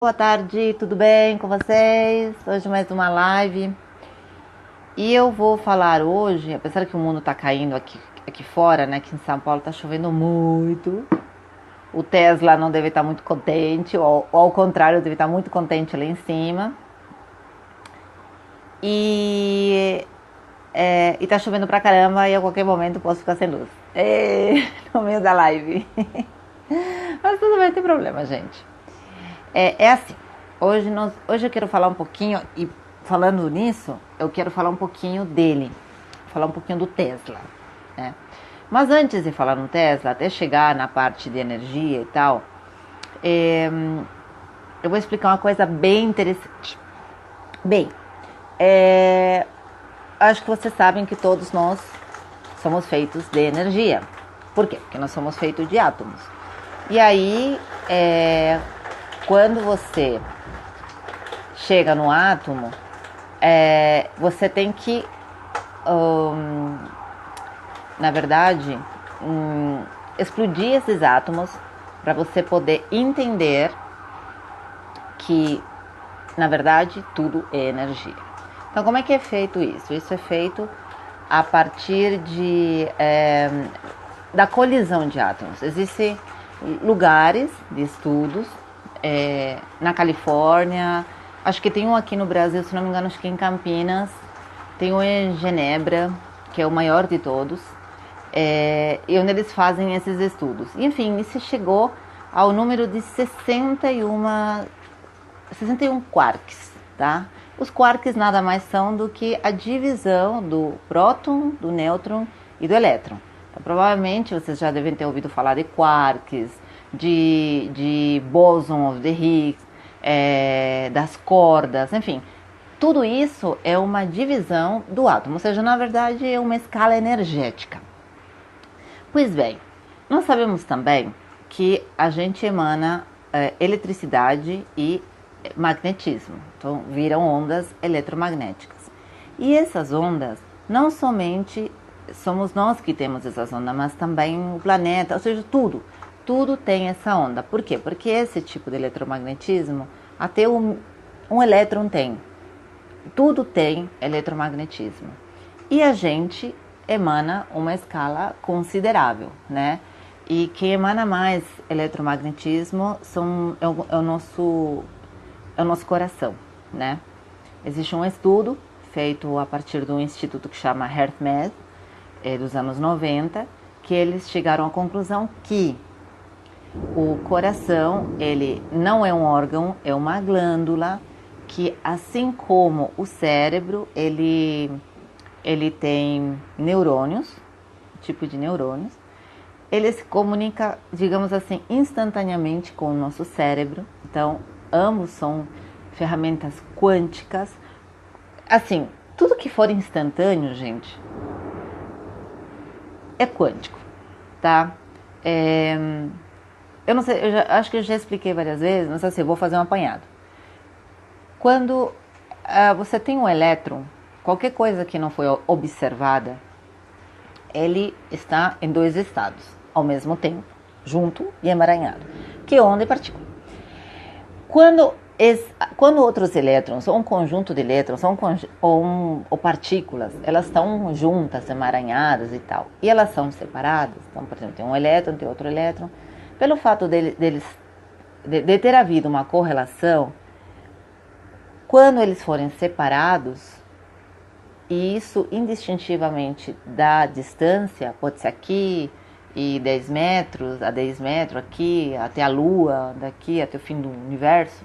Boa tarde, tudo bem com vocês? Hoje mais uma live. E eu vou falar hoje, apesar que o mundo tá caindo aqui fora, né? Aqui em São Paulo tá chovendo muito. O Tesla não deve estar muito contente, ou ao contrário, deve estar muito contente lá em cima. E tá chovendo pra caramba e a qualquer momento posso ficar sem luz. No meio da live. Mas tudo bem, não tem problema, gente. É assim, hoje eu quero falar um pouquinho, e falando nisso, eu quero falar um pouquinho dele, falar um pouquinho do Tesla, né? Mas antes de falar no Tesla, até chegar na parte de energia e tal, eu vou explicar uma coisa bem interessante. Bem, acho que vocês sabem que todos nós somos feitos de energia. Por quê? Porque nós somos feitos de átomos. E aí, quando você chega no átomo, você tem que, na verdade, explodir esses átomos para você poder entender que, na verdade, tudo é energia. Então, como é que é feito isso? Isso é feito a partir da colisão de átomos. Existem lugares de estudos na Califórnia, acho que tem um aqui no Brasil, se não me engano, acho que em Campinas, tem um em Genebra, que é o maior de todos, e onde eles fazem esses estudos. Enfim, isso chegou ao número de 61 quarks, tá? Os quarks nada mais são do que a divisão do próton, do nêutron e do elétron. Então, provavelmente vocês já devem ter ouvido falar de quarks, de boson of the Higgs, das cordas, enfim. Tudo isso é uma divisão do átomo, ou seja, na verdade é uma escala energética. Pois bem, nós sabemos também que a gente emana eletricidade e magnetismo, então viram ondas eletromagnéticas. E essas ondas, não somente somos nós que temos essas ondas, mas também o planeta, ou seja, tudo tem essa onda. Por quê? Porque esse tipo de eletromagnetismo, até um elétron tem. Tudo tem eletromagnetismo. E a gente emana uma escala considerável, né? E quem emana mais eletromagnetismo é o nosso coração, né? Existe um estudo feito a partir de um instituto que chama HeartMath, dos anos 90, que eles chegaram à conclusão que o coração, ele não é um órgão, é uma glândula que, assim como o cérebro, ele tem neurônios, tipo de neurônios. Ele se comunica, digamos assim, instantaneamente com o nosso cérebro. Então, ambos são ferramentas quânticas. Assim, tudo que for instantâneo, gente, é quântico, tá? Eu não sei, acho que eu já expliquei várias vezes, mas assim, eu vou fazer um apanhado. Quando você tem um elétron, qualquer coisa que não foi observada, ele está em dois estados, ao mesmo tempo, junto e emaranhado, que é onda e partícula. Quando outros elétrons, ou um conjunto de elétrons, ou partículas, elas estão juntas, emaranhadas e tal, e elas são separadas, então, por exemplo, tem um elétron, tem outro elétron, pelo fato de ter havido uma correlação, quando eles forem separados, e isso indistintivamente da distância, pode ser aqui e 10 metros, a 10 metros aqui, até a Lua, daqui até o fim do universo,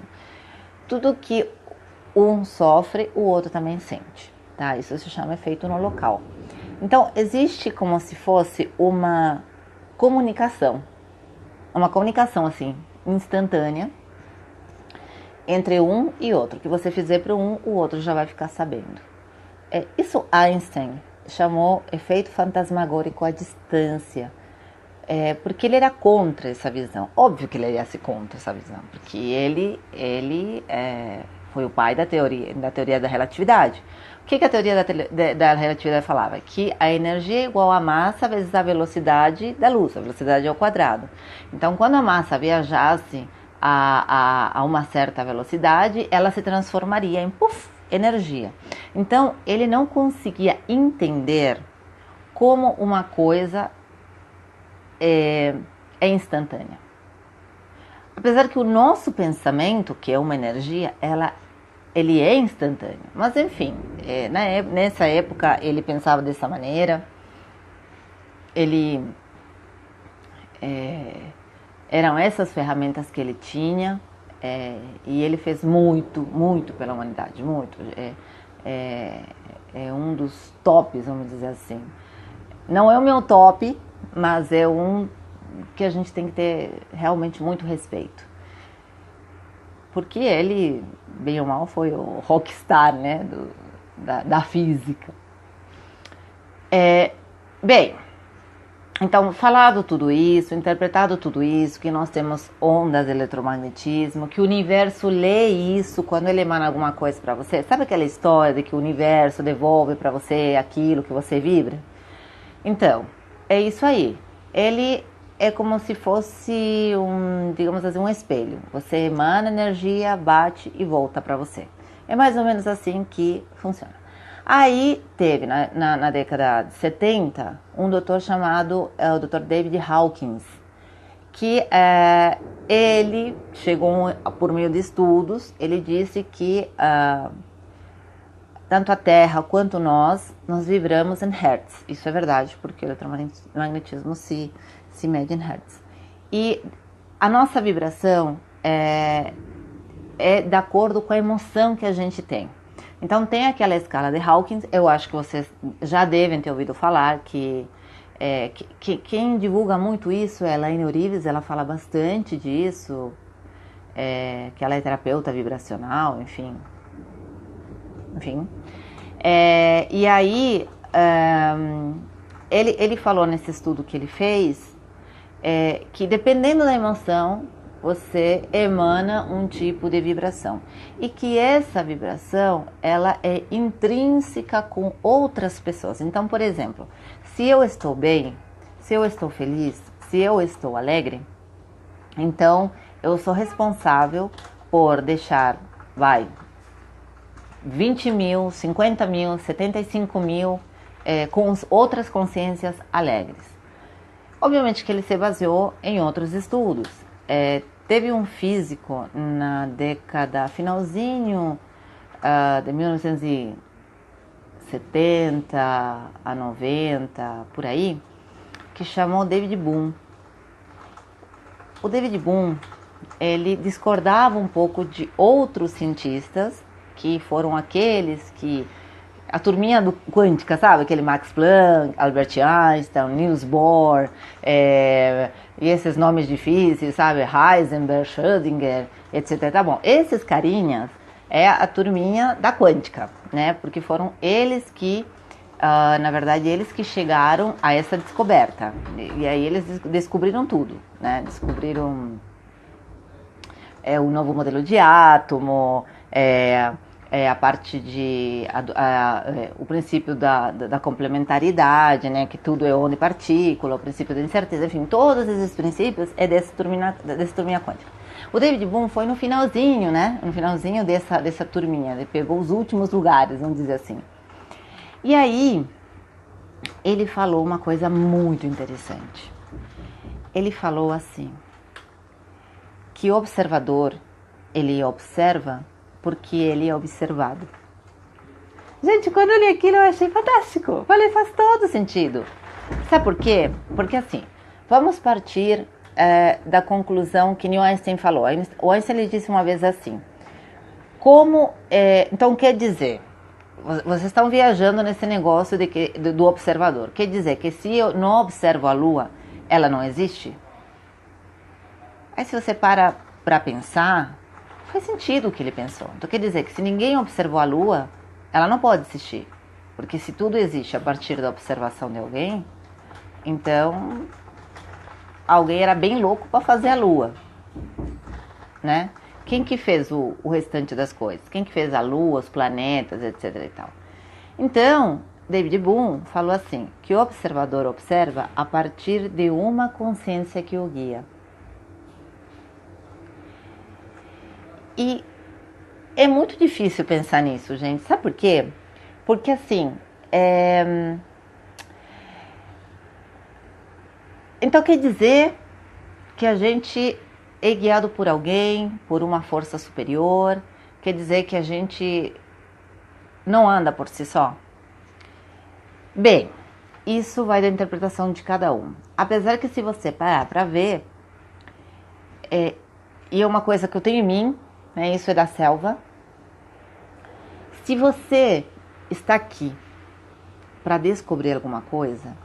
tudo que um sofre, o outro também sente, tá? Isso se chama efeito no local. Então, existe como se fosse uma comunicação assim, instantânea, entre um e outro. O que você fizer para um, o outro já vai ficar sabendo. Isso Einstein chamou efeito fantasmagórico à distância, porque ele era contra essa visão. Óbvio que ele ia ser contra essa visão, porque ele foi o pai da teoria da relatividade. O que a teoria da relatividade falava? Que a energia é igual à massa vezes a velocidade da luz, a velocidade ao quadrado. Então, quando a massa viajasse a uma certa velocidade, ela se transformaria em puff, energia. Então, ele não conseguia entender como uma coisa é instantânea. Apesar que o nosso pensamento, que é uma energia, ele é instantâneo. Mas enfim, nessa época ele pensava dessa maneira. Eram essas ferramentas que ele tinha, e ele fez muito, muito pela humanidade, muito. É um dos tops, vamos dizer assim. Não é o meu top, mas é um que a gente tem que ter realmente muito respeito. Porque ele, bem ou mal, foi o rockstar, né, da física. Bem, então, falado tudo isso, interpretado tudo isso, que nós temos ondas de eletromagnetismo, que o universo lê isso quando ele emana alguma coisa para você. Sabe aquela história de que o universo devolve para você aquilo que você vibra? Então, é isso aí. Ele é como se fosse digamos assim, um espelho. Você emana energia, bate e volta para você. É mais ou menos assim que funciona. Aí teve, na década de 70, um doutor chamado o Dr. David Hawkins, que ele chegou, por meio de estudos, ele disse que tanto a Terra quanto nós vibramos em hertz. Isso é verdade, porque o eletromagnetismo se mede em hertz. E a nossa vibração é de acordo com a emoção que a gente tem. Então tem aquela escala de Hawkins, eu acho que vocês já devem ter ouvido falar, que quem divulga muito isso é a Elaine Orives, ela fala bastante disso, que ela é terapeuta vibracional, enfim. E aí, ele falou nesse estudo que ele fez, que dependendo da emoção, você emana um tipo de vibração. E que essa vibração, ela é intrínseca com outras pessoas. Então, por exemplo, se eu estou bem, se eu estou feliz, se eu estou alegre, então eu sou responsável por deixar, 20 mil, 50 mil, 75 mil com outras consciências alegres. Obviamente que ele se baseou em outros estudos. Teve um físico na década, finalzinho de 1970 a 90, por aí, que chamou David Bohm. O David Bohm, ele discordava um pouco de outros cientistas, que foram aqueles que... A turminha quântica, sabe? Aquele Max Planck, Albert Einstein, Niels Bohr, e esses nomes difíceis, sabe? Heisenberg, Schrödinger, etc. Tá bom, esses carinhas é a turminha da quântica, né? Porque foram eles que, na verdade, eles que chegaram a essa descoberta. E aí eles descobriram tudo, né? Descobriram o novo modelo de átomo, a parte de o princípio da complementaridade, né, que tudo é onda e partícula, o princípio da incerteza, enfim, todos esses princípios é dessa turminha quântica. O David Bohm foi no finalzinho, né, dessa turminha, ele pegou os últimos lugares, vamos dizer assim. E aí, ele falou uma coisa muito interessante. Ele falou assim, que o observador, ele observa porque ele é observado. Gente, quando eu li aquilo eu achei fantástico. Falei, faz todo sentido. Sabe por quê? Porque assim, vamos partir da conclusão que Neil Einstein falou. O Einstein ele disse uma vez assim, então quer dizer, vocês estão viajando nesse negócio do observador. Quer dizer que se eu não observo a Lua, ela não existe? Aí se você para pensar, faz sentido o que ele pensou. Então quer dizer que se ninguém observou a Lua, ela não pode existir. Porque se tudo existe a partir da observação de alguém, então alguém era bem louco para fazer a Lua, né? Quem que fez o restante das coisas? Quem que fez a Lua, os planetas, etc e tal? Então, David Bohm falou assim, que o observador observa a partir de uma consciência que o guia. E é muito difícil pensar nisso, gente. Sabe por quê? Porque assim, então quer dizer que a gente é guiado por alguém, por uma força superior, quer dizer que a gente não anda por si só? Bem, isso vai da interpretação de cada um. Apesar que se você parar para ver, e é uma coisa que eu tenho em mim, né, isso é da selva, se você está aqui para descobrir alguma coisa,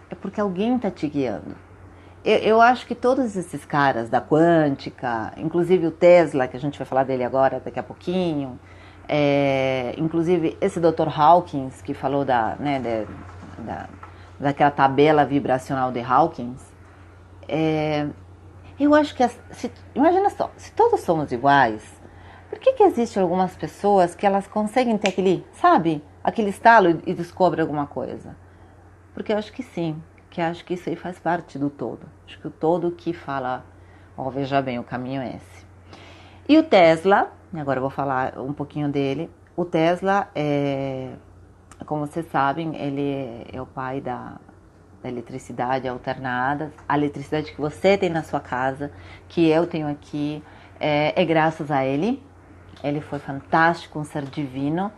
é porque alguém está te guiando. Eu acho que todos esses caras da quântica, inclusive o Tesla, que a gente vai falar dele agora daqui a pouquinho, inclusive esse Dr. Hawkins, que falou daquela tabela vibracional de Hawkins, eu acho que, imagina só, se todos somos iguais, por que existem algumas pessoas que elas conseguem ter aquele estalo e descobrem alguma coisa? Porque eu acho que sim, que acho que isso aí faz parte do todo. Acho que o todo que fala, veja bem, o caminho é esse. E o Tesla, agora eu vou falar um pouquinho dele. O Tesla, como vocês sabem, ele é o pai da eletricidade alternada. A eletricidade que você tem na sua casa, que eu tenho aqui, é graças a ele. Ele foi fantástico, um ser divino.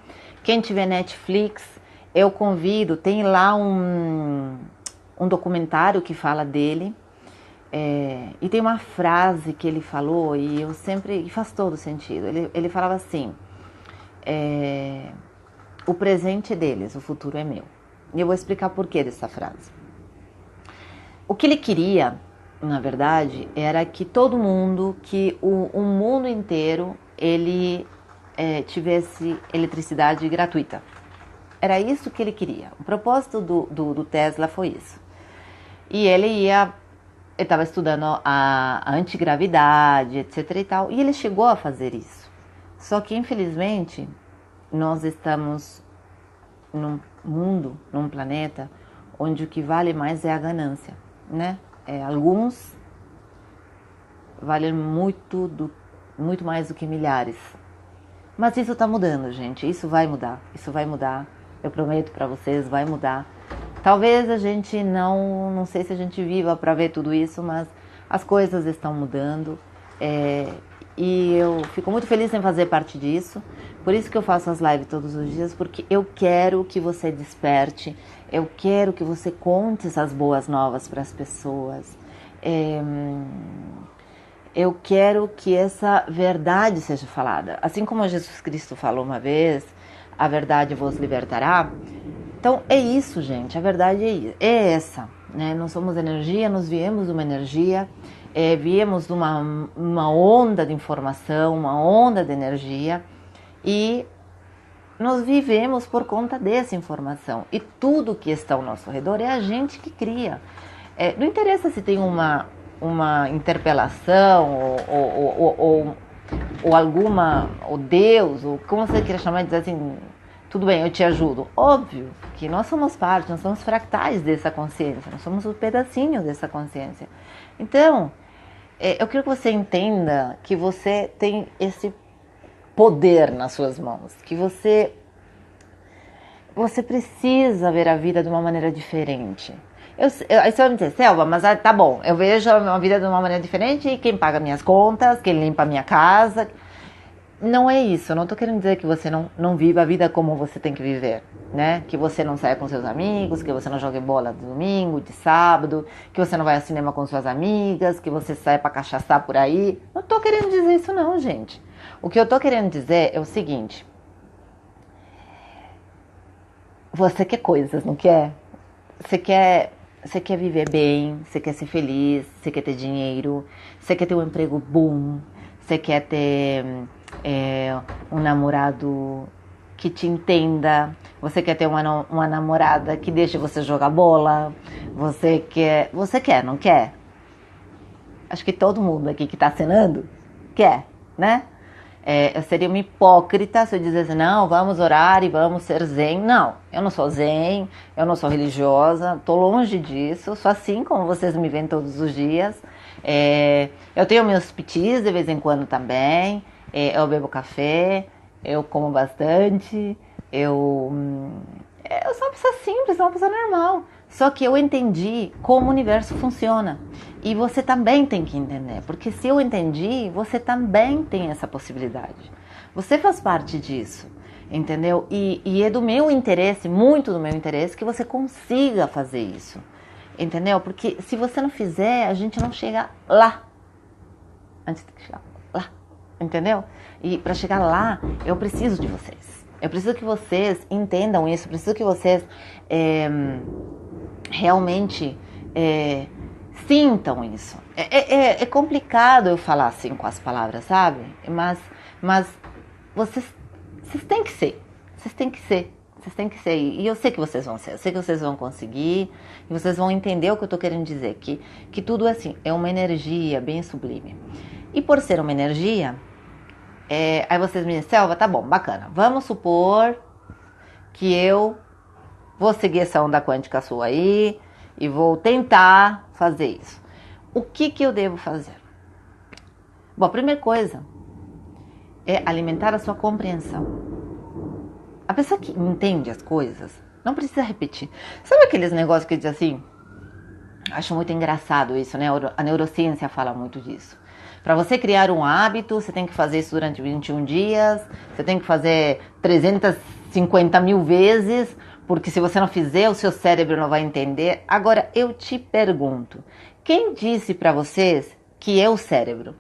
Quem tiver Netflix, eu convido, tem lá um documentário que fala dele, e tem uma frase que ele falou e faz todo sentido. Ele falava assim, o presente é deles, o futuro é meu. E eu vou explicar por que dessa frase. O que ele queria, na verdade, era que todo mundo, que o mundo inteiro, ele tivesse eletricidade gratuita. Era isso que ele queria. O propósito do Tesla foi isso. E ele estava estudando a antigravidade, etc e tal, e ele chegou a fazer isso. Só que, infelizmente, nós estamos num mundo, num planeta, onde o que vale mais é a ganância, né? Alguns valem muito mais do que milhares. Mas isso está mudando, gente. Isso vai mudar. Eu prometo para vocês, vai mudar. Talvez a gente não sei se a gente viva para ver tudo isso, mas as coisas estão mudando. E eu fico muito feliz em fazer parte disso. Por isso que eu faço as lives todos os dias, porque eu quero que você desperte. Eu quero que você conte essas boas novas para as pessoas. Eu quero que essa verdade seja falada. Assim como Jesus Cristo falou uma vez, a verdade vos libertará. Então é isso, gente, a verdade é essa, né? Nós somos energia, nós viemos de uma energia, viemos de uma onda de informação, uma onda de energia, e nós vivemos por conta dessa informação. E tudo que está ao nosso redor é a gente que cria. Não interessa se tem uma interpelação ou alguma, ou Deus, ou como você queira chamar, dizer assim, tudo bem, eu te ajudo. Óbvio que nós somos parte, nós somos fractais dessa consciência, nós somos um pedacinho dessa consciência. Então, eu quero que você entenda que você tem esse poder nas suas mãos, que você precisa ver a vida de uma maneira diferente. Aí você vai me dizer, Selva, mas tá bom, eu vejo a vida de uma maneira diferente e quem paga minhas contas, quem limpa a minha casa. Não é isso, eu não tô querendo dizer que você não viva a vida como você tem que viver, né? Que você não saia com seus amigos, que você não jogue bola de domingo, de sábado, que você não vai ao cinema com suas amigas, que você saia pra cachaçar por aí. Não tô querendo dizer isso não, gente. O que eu tô querendo dizer é o seguinte. Você quer coisas, não quer? Você quer viver bem, você quer ser feliz, você quer ter dinheiro, você quer ter um emprego bom, você quer ter um namorado que te entenda, você quer ter uma namorada que deixe você jogar bola, você quer, não quer? Acho que todo mundo aqui que está assinando quer, né? Eu seria uma hipócrita se eu dissesse, não, vamos orar e vamos ser zen. Não, eu não sou zen, eu não sou religiosa, estou longe disso, sou assim como vocês me veem todos os dias. Eu tenho meus pitis de vez em quando também, Eu bebo café, eu como bastante, eu sou uma pessoa simples, sou uma pessoa normal. Só que eu entendi como o universo funciona. E você também tem que entender, porque se eu entendi, você também tem essa possibilidade. Você faz parte disso, entendeu? E é do meu interesse, muito do meu interesse, que você consiga fazer isso, entendeu? Porque se você não fizer, a gente não chega lá. A gente tem que chegar lá, entendeu? E para chegar lá, eu preciso de vocês. Eu preciso que vocês entendam isso, eu preciso que vocês realmente sintam isso. É complicado eu falar assim com as palavras, sabe? Mas vocês têm que ser. Vocês têm que ser. Vocês têm que ser. E eu sei que vocês vão ser. Eu sei que vocês vão conseguir. E vocês vão entender o que eu estou querendo dizer. Que tudo assim é uma energia bem sublime. E por ser uma energia, aí vocês me dizem, Selva, tá bom, bacana. Vamos supor que eu vou seguir essa onda quântica sua aí e vou tentar fazer isso. O que eu devo fazer? Bom, a primeira coisa é alimentar a sua compreensão. A pessoa que entende as coisas não precisa repetir. Sabe aqueles negócios que diz assim? Acho muito engraçado isso, né? A neurociência fala muito disso. Para você criar um hábito, você tem que fazer isso durante 21 dias, você tem que fazer 350 mil vezes, porque se você não fizer, o seu cérebro não vai entender. Agora, eu te pergunto, quem disse para vocês que é o cérebro?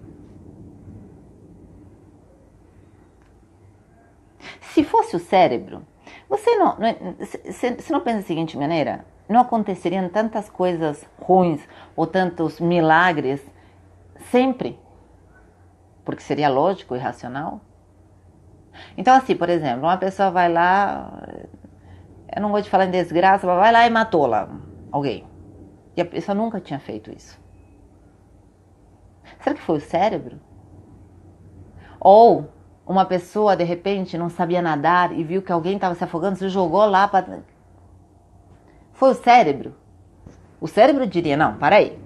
Se fosse o cérebro, você não pensa da seguinte maneira? Não aconteceriam tantas coisas ruins ou tantos milagres sempre? Porque seria lógico e racional? Então assim, por exemplo, uma pessoa vai lá, eu não vou te falar em desgraça, mas vai lá e matou lá alguém. E a pessoa nunca tinha feito isso. Será que foi o cérebro? Ou uma pessoa, de repente, não sabia nadar e viu que alguém estava se afogando, se jogou lá para... Foi o cérebro? O cérebro diria, não, para aí.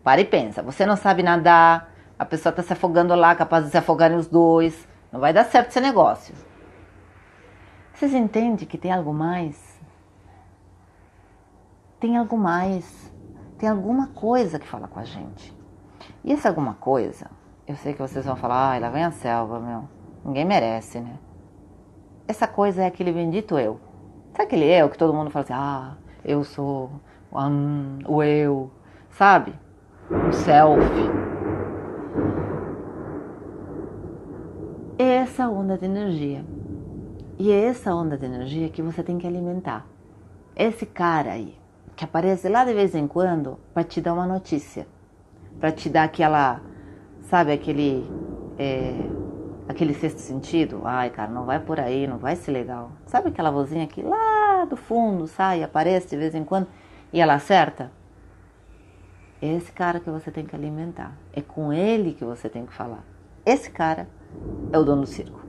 Para e pensa, você não sabe nadar, a pessoa está se afogando lá, capaz de se afogarem os dois. Não vai dar certo esse negócio. Vocês entendem que tem algo mais? Tem algo mais. Tem alguma coisa que fala com a gente. E essa alguma coisa, eu sei que vocês vão falar, ai, lá vem a Selva, meu. Ninguém merece, né? Essa coisa é aquele bendito eu. Sabe aquele eu que todo mundo fala assim, eu sou o eu, sabe? O self. É essa onda de energia. E é essa onda de energia que você tem que alimentar. Esse cara aí, que aparece lá de vez em quando para te dar uma notícia. Para te dar aquela, sabe, aquele sexto sentido. Ai, cara, não vai por aí, não vai ser legal. Sabe aquela vozinha que lá do fundo sai, aparece de vez em quando e ela acerta? É esse cara que você tem que alimentar. É com ele que você tem que falar. Esse cara é o dono do circo.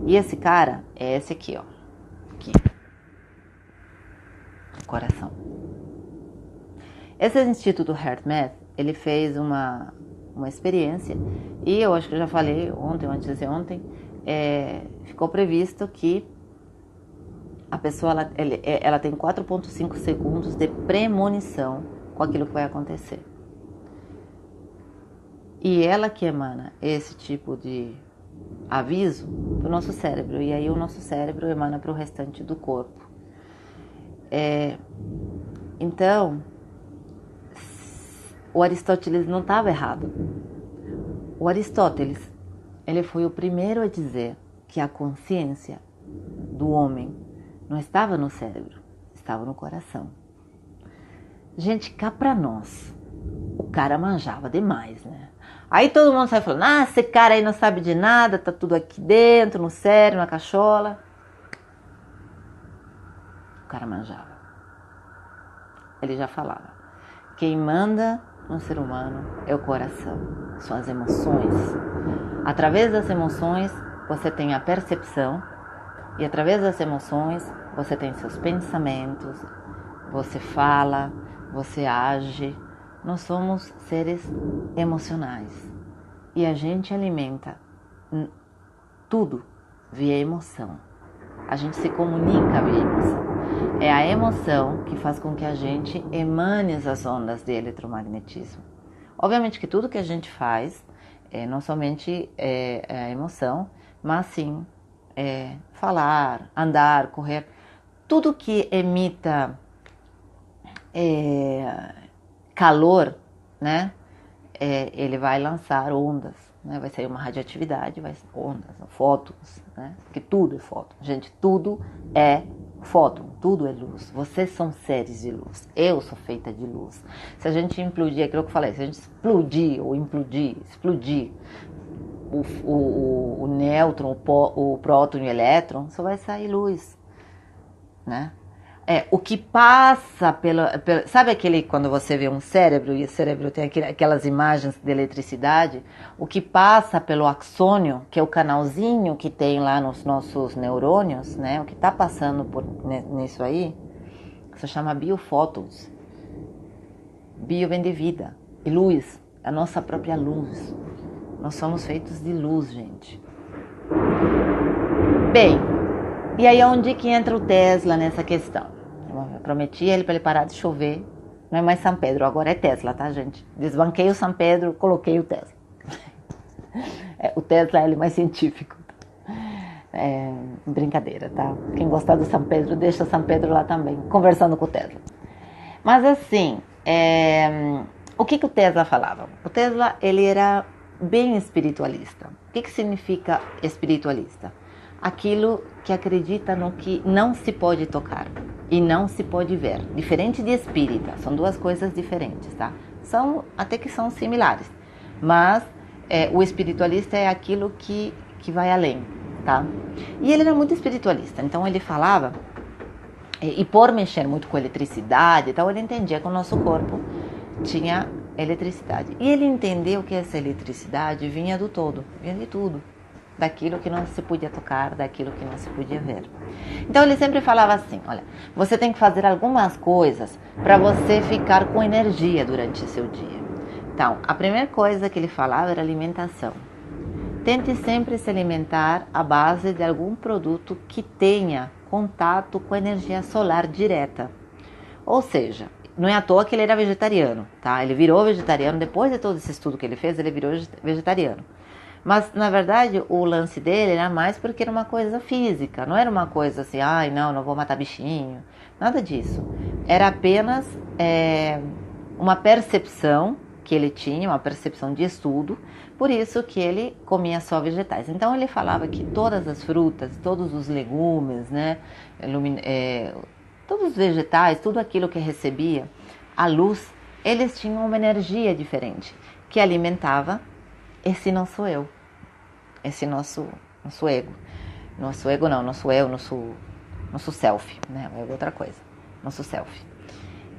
E esse cara é esse aqui, ó. Aqui. Coração. Esse Instituto HeartMath, ele fez uma experiência e eu acho que eu já falei ontem ou antes de ontem, ficou previsto que a pessoa ela tem 4,5 segundos de premonição com aquilo que vai acontecer. E ela que emana esse tipo de aviso para o nosso cérebro. E aí o nosso cérebro emana para o restante do corpo. Então, o Aristóteles não estava errado. O Aristóteles, ele foi o primeiro a dizer que a consciência do homem não estava no cérebro, estava no coração. Gente, cá pra nós, o cara manjava demais, né? Aí todo mundo sai falando, esse cara aí não sabe de nada, tá tudo aqui dentro, no cérebro, na cachola. O cara manjava. Ele já falava, quem manda no ser humano é o coração, são as emoções. Através das emoções, você tem a percepção, e através das emoções, você tem seus pensamentos, você fala, você age. Nós somos seres emocionais e a gente alimenta tudo via emoção. A gente se comunica via emoção. É a emoção que faz com que a gente emane as ondas de eletromagnetismo. Obviamente que tudo que a gente faz, não somente é a emoção, mas sim falar, andar, correr, tudo que emita calor, né? Ele vai lançar ondas, né? Vai sair uma radioatividade, ondas, fótons, né? Porque tudo é fóton. Gente, tudo é fóton, tudo é luz. Vocês são seres de luz. Eu sou feita de luz. Se a gente implodir, aquilo que eu falei, se a gente explodir o nêutron, o próton e o elétron, só vai sair luz, né? O que passa sabe quando você vê um cérebro e o cérebro tem aquelas imagens de eletricidade, o que passa pelo axônio, que é o canalzinho que tem lá nos nossos neurônios, né? O que está passando nisso aí, se chama biofótons. Bio vem de vida e luz, a nossa própria luz. Nós somos feitos de luz, gente. Bem, e aí onde que entra o Tesla nessa questão? Eu prometi ele para ele parar de chover. Não é mais São Pedro, agora é Tesla, tá, gente? Desbanquei o São Pedro, coloquei o Tesla. O Tesla é mais científico. Brincadeira, tá? Quem gostar do São Pedro, deixa o São Pedro lá também, conversando com o Tesla. Mas assim, o que o Tesla falava? O Tesla, ele era bem espiritualista. O que significa espiritualista? Aquilo que acredita no que não se pode tocar e não se pode ver. Diferente de espírita, são duas coisas diferentes, tá? Até que são similares, mas o espiritualista é aquilo que vai além, tá? E ele era muito espiritualista, então ele falava, e por mexer muito com eletricidade e tal, ele entendia que o nosso corpo tinha eletricidade. E ele entendeu que essa eletricidade vinha do todo, vinha de tudo. Daquilo que não se podia tocar, daquilo que não se podia ver. Então ele sempre falava assim, olha, você tem que fazer algumas coisas para você ficar com energia durante o seu dia. Então, a primeira coisa que ele falava era alimentação. Tente sempre se alimentar à base de algum produto que tenha contato com energia solar direta. Ou seja, não é à toa que ele era vegetariano, tá? Ele virou vegetariano, depois de todo esse estudo que ele fez, ele virou vegetariano. Mas, na verdade, o lance dele era mais porque era uma coisa física. Não era uma coisa assim, não vou matar bichinho. Nada disso. Era apenas uma percepção que ele tinha, uma percepção de estudo. Por isso que ele comia só vegetais. Então, ele falava que todas as frutas, todos os legumes, né, todos os vegetais, tudo aquilo que recebia a luz, eles tinham uma energia diferente, que alimentava esse nosso eu, esse nosso ego. Nosso ego não, nosso eu, nosso self, né? O ego é outra coisa, nosso self.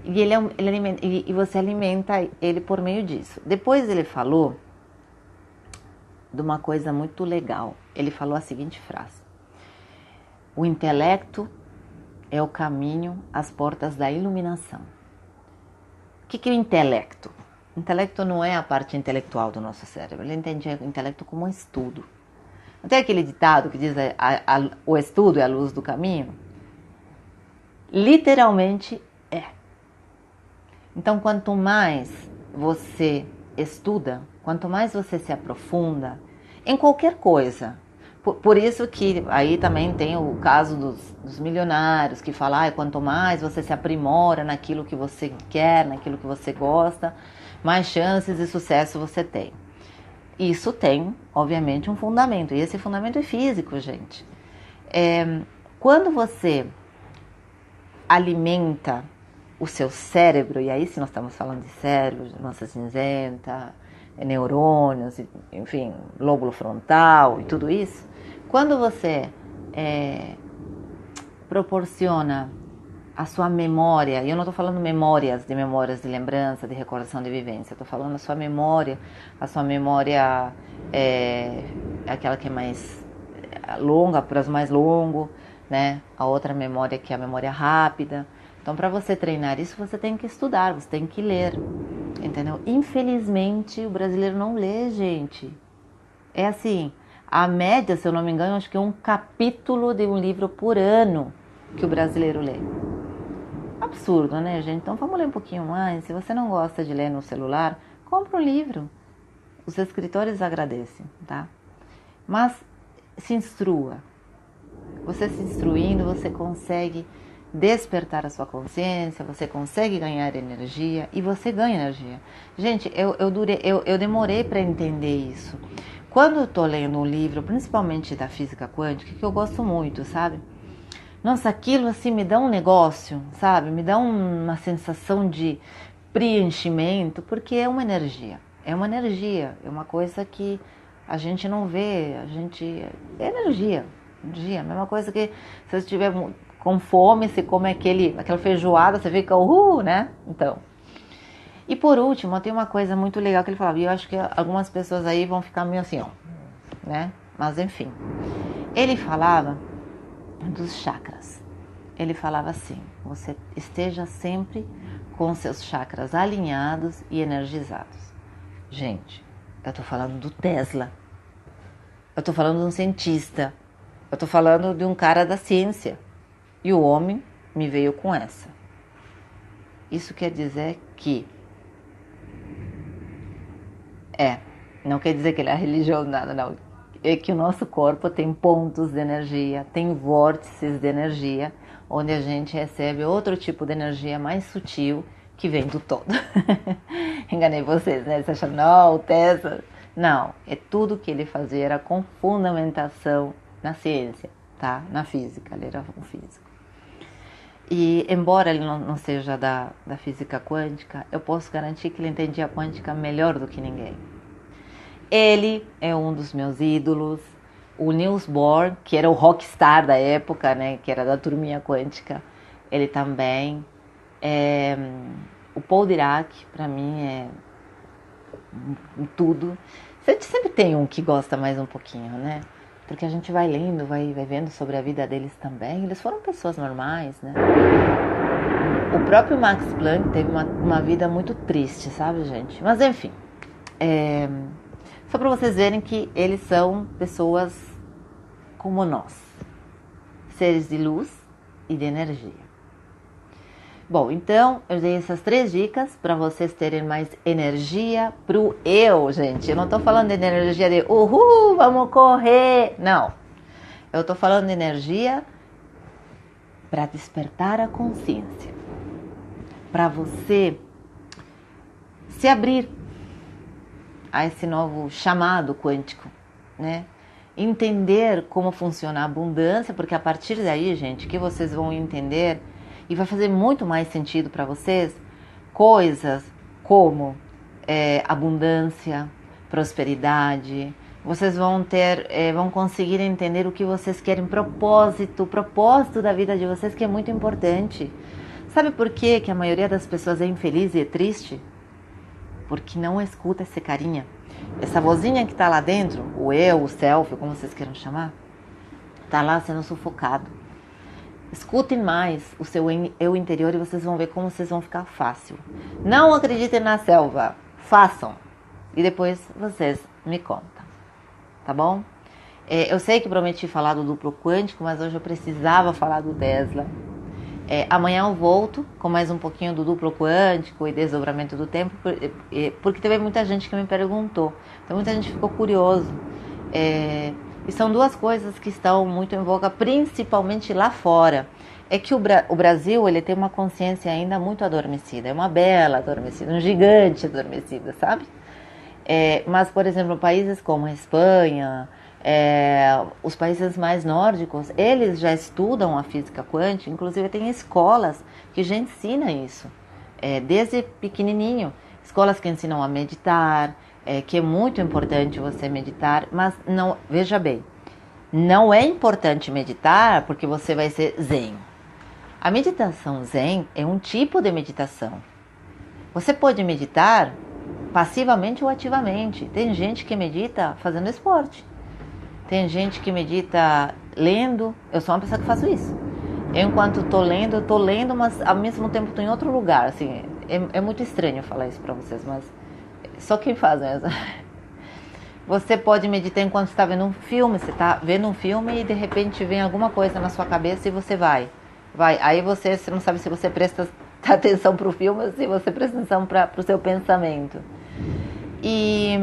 E ele alimenta, e você alimenta ele por meio disso. Depois ele falou de uma coisa muito legal. Ele falou a seguinte frase: o intelecto é o caminho às portas da iluminação. O que é o intelecto? O intelecto não é a parte intelectual do nosso cérebro. Ele entende o intelecto como um estudo. Não tem aquele ditado que diz o estudo é a luz do caminho? Literalmente é. Então, quanto mais você estuda, quanto mais você se aprofunda em qualquer coisa. Por isso que aí também tem o caso dos milionários que falam, quanto mais você se aprimora naquilo que você quer, naquilo que você gosta, mais chances de sucesso você tem. Isso tem, obviamente, um fundamento. E esse fundamento é físico, gente. Quando você alimenta o seu cérebro, e aí se nós estamos falando de cérebro, de massa cinzenta, neurônios, enfim, lóbulo frontal e tudo isso, quando você proporciona a sua memória, e eu não estou falando memórias de lembrança, de recordação de vivência, estou falando a sua memória é aquela que é mais longa, prazo mais longo, né? A outra memória que é a memória rápida. Então, para você treinar isso, você tem que estudar, você tem que ler, entendeu? Infelizmente, o brasileiro não lê, gente. É assim, A média, se eu não me engano, acho que é um capítulo de um livro por ano que o brasileiro lê. Absurdo, né, gente? Então vamos ler um pouquinho mais. Se você não gosta de ler no celular, compra um livro. Os escritores agradecem, tá? Mas se instrua. Você se instruindo, você consegue despertar a sua consciência, você consegue ganhar energia e você ganha energia. Gente, eu demorei para entender isso. Quando eu tô lendo um livro, principalmente da física quântica, que eu gosto muito, sabe? Nossa, aquilo assim me dá um negócio, sabe? Me dá uma sensação de preenchimento, porque é uma energia. É uma energia, é uma coisa que a gente não vê, é energia. Energia, a mesma coisa que se você estiver com fome, você come aquela feijoada, você fica né? Então. E por último, tem uma coisa muito legal que ele falava, e eu acho que algumas pessoas aí vão ficar meio assim, ó, né? Mas enfim. Ele falava dos chakras. Ele falava assim: você esteja sempre com seus chakras alinhados e energizados. Gente, eu tô falando do Tesla. Eu tô falando de um cientista. Eu tô falando de um cara da ciência. E o homem me veio com essa. Isso quer dizer que não quer dizer que ele é religioso, nada, não. É que o nosso corpo tem pontos de energia, tem vórtices de energia, onde a gente recebe outro tipo de energia mais sutil que vem do todo. Enganei vocês, né? Você acha, não, o Tesla... Não, é tudo que ele fazia era com fundamentação na ciência, tá? Na física, ele era um físico. E embora ele não seja da física quântica, eu posso garantir que ele entendia a quântica melhor do que ninguém. Ele é um dos meus ídolos. O Niels Bohr, que era o rockstar da época, né, que era da turminha quântica, ele também. O Paul Dirac, para mim, é tudo. A gente sempre tem um que gosta mais um pouquinho, né? Porque a gente vai lendo, vai vendo sobre a vida deles também. Eles foram pessoas normais, né? O próprio Max Planck teve uma vida muito triste, sabe, gente? Mas enfim, só para vocês verem que eles são pessoas como nós, seres de luz e de energia. Bom, então eu dei essas 3 dicas para vocês terem mais energia pro eu, gente. Eu não tô falando de energia de uhul, vamos correr. Não. Eu tô falando de energia para despertar a consciência. Para você se abrir a esse novo chamado quântico, né? Entender como funciona a abundância, porque a partir daí, gente, que vocês vão entender e vai fazer muito mais sentido para vocês coisas como abundância, prosperidade. Vocês vão conseguir entender o que vocês querem, o propósito da vida de vocês, que é muito importante. Sabe por quê que a maioria das pessoas é infeliz e é triste? Porque não escuta esse carinha. Essa vozinha que está lá dentro, o eu, o self, como vocês queiram chamar, está lá sendo sufocado. Escutem mais o seu eu interior e vocês vão ver como vocês vão ficar fácil. Não acreditem na selva, façam. E depois vocês me contam, tá bom? Eu sei que prometi falar do duplo quântico, mas hoje eu precisava falar do Tesla. Amanhã eu volto com mais um pouquinho do duplo quântico e desdobramento do tempo, porque teve muita gente que me perguntou. Então muita gente ficou curioso. E são 2 coisas que estão muito em voga, principalmente lá fora. É que o Brasil, ele tem uma consciência ainda muito adormecida. É uma bela adormecida, um gigante adormecida, sabe? Mas, por exemplo, países como a Espanha, os países mais nórdicos, eles já estudam a física quântica. Inclusive tem escolas que já ensinam isso, desde pequenininho. Escolas que ensinam a meditar, que é muito importante você meditar, mas não, veja bem, não é importante meditar porque você vai ser zen. A meditação zen é um tipo de meditação. Você pode meditar passivamente ou ativamente. Tem gente que medita fazendo esporte. Tem gente que medita lendo. Eu sou uma pessoa que faço isso. Eu, enquanto estou lendo, mas ao mesmo tempo estou em outro lugar. Assim, é muito estranho falar isso para vocês, mas só quem faz mesmo. Você pode meditar enquanto está vendo um filme. Você está vendo um filme e de repente vem alguma coisa na sua cabeça e você vai. Aí você não sabe se você presta atenção para o filme ou se você presta atenção para o seu pensamento. E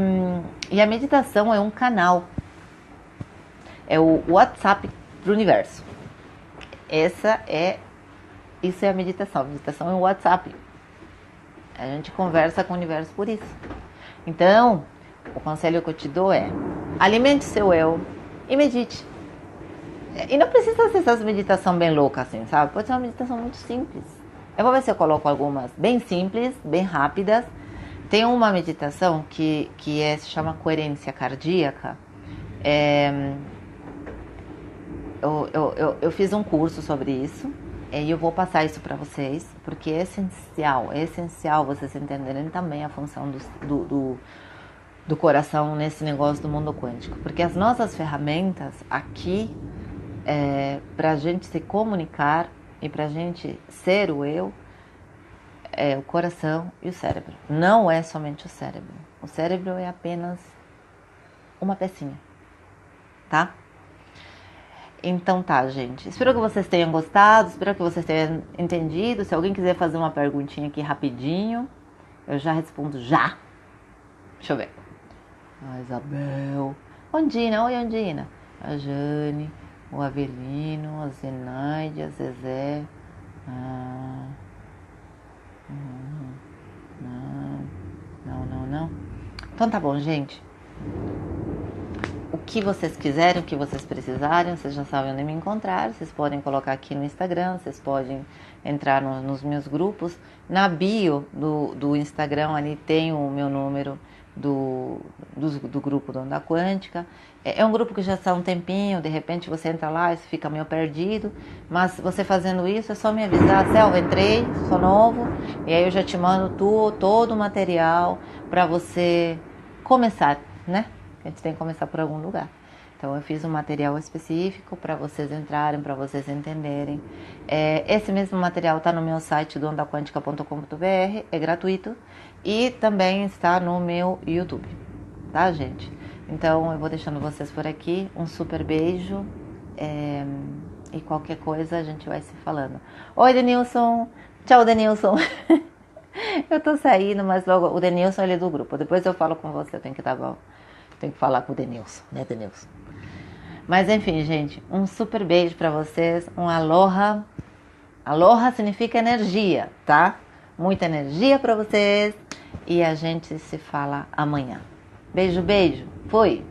a meditação é um canal. É o WhatsApp para o universo. Isso é a meditação. A meditação é o WhatsApp. A gente conversa com o universo por isso. Então, o conselho que eu te dou é: alimente seu eu e medite. E não precisa ser essas meditação bem louca assim, sabe? Pode ser uma meditação muito simples. Eu vou ver se eu coloco algumas bem simples, bem rápidas. Tem uma meditação que se chama coerência cardíaca. Eu fiz um curso sobre isso e eu vou passar isso para vocês, porque é essencial vocês entenderem também a função do coração nesse negócio do mundo quântico. Porque as nossas ferramentas aqui, para a gente se comunicar e para a gente ser o eu, é o coração e o cérebro. Não é somente o cérebro. O cérebro é apenas uma pecinha, tá? Então tá, gente. Espero que vocês tenham gostado, espero que vocês tenham entendido. Se alguém quiser fazer uma perguntinha aqui rapidinho, eu já respondo já. Deixa eu ver. A Isabel. Ondina, oi Ondina. A Jane, o Avelino, a Zenaide, a Zezé. Não. Então tá bom, gente. O que vocês quiserem, o que vocês precisarem, vocês já sabem onde me encontrar. Vocês podem colocar aqui no Instagram, vocês podem entrar nos meus grupos. Na bio do Instagram ali tem o meu número do grupo da Onda Quântica. É um grupo que já está há um tempinho, de repente você entra lá e fica meio perdido, mas você fazendo isso é só me avisar: Selva, entrei, sou novo, e aí eu já te mando todo o material para você começar, né? A gente tem que começar por algum lugar. Então eu fiz um material específico para vocês entrarem, para vocês entenderem. Esse mesmo material está no meu site do ondaquantica.com.br, é gratuito, e também está no meu YouTube, tá, gente? Então eu vou deixando vocês por aqui. Um super beijo, e qualquer coisa a gente vai se falando. Oi, Denilson! Tchau, Denilson! Eu tô saindo, mas logo o Denilson ele é do grupo. Depois eu falo com você, eu tenho que falar com o Denilson, né, Denilson? Mas enfim, gente, um super beijo pra vocês, um aloha. Aloha significa energia, tá? Muita energia pra vocês e a gente se fala amanhã. Beijo, fui!